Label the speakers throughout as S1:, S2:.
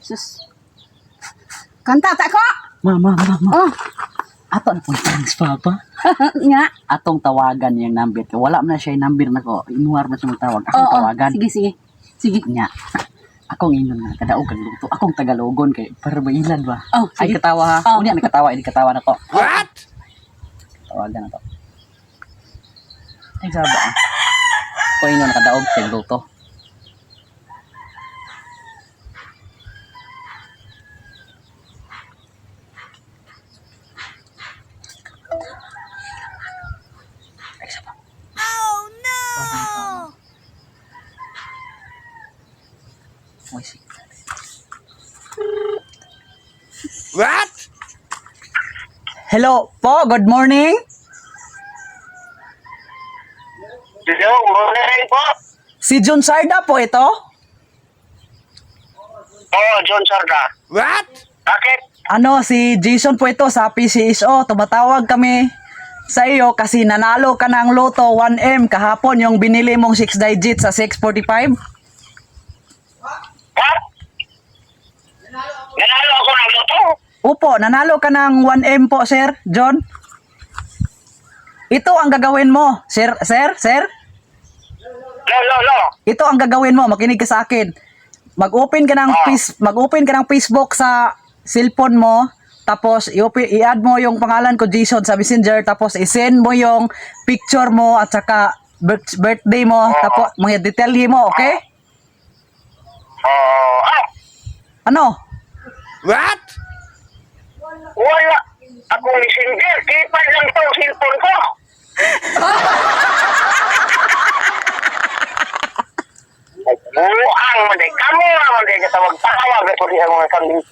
S1: Sus. Kanta ta ko.
S2: Mama.
S1: Oh.
S2: Ato na pong thanks, Papa.
S1: Nga.
S2: Atong tawagan yung number. Wala man na siya yung number na ko. Imuhar man siya magtawag. Akong
S1: Oo.
S2: tawagan.
S1: Sige.
S2: Nya. Akong inon na kadaog kag luto. Akong Tagalogon kay para mailan ba.
S1: Oh,
S2: Ay
S1: sige.
S2: katawa ha.
S1: Oh.
S2: Unya nakatawa, hindi katawa na ko.
S3: What?
S2: Tawagan na to. Ay saba. Ko inon nakadaog kag luto. Ay saba.
S3: Oh no!
S2: Oy sige.
S3: What?
S2: Hello po, good morning.
S4: Hello, morning po.
S2: Si John Sarda po ito.
S4: Oo, John Sarda.
S3: What?
S4: Bakit?
S2: Ano, si Jason po ito sa PCSO. Tumatawag kami sa iyo kasi nanalo ka ng Lotto 1M kahapon yung binili mong 6 digits sa 645.
S4: What? Nanalo ako ng loto?
S2: Opo, nanalo ka ng 1M po, Sir John. Ito ang gagawin mo, Sir.
S4: Lo.
S2: Ito ang gagawin mo, makinig ka sa akin. Mag-open ka ng mag-open ka ng Facebook sa cellphone mo, tapos i-add mo yung pangalan ko Jason sa Messenger, tapos i-send mo yung picture mo at saka birthday mo, tapos mga detalye mo, okay? Ano?
S3: What?
S4: Wala. Ako messenger. Kipad lang ito ang cellphone ko. Buang mo day. Kamu naman day katawag tawag ito rin ang mga kambing.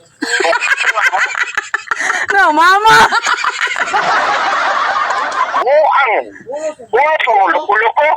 S2: No, mama.
S4: Buang. Buang sa ulo ko.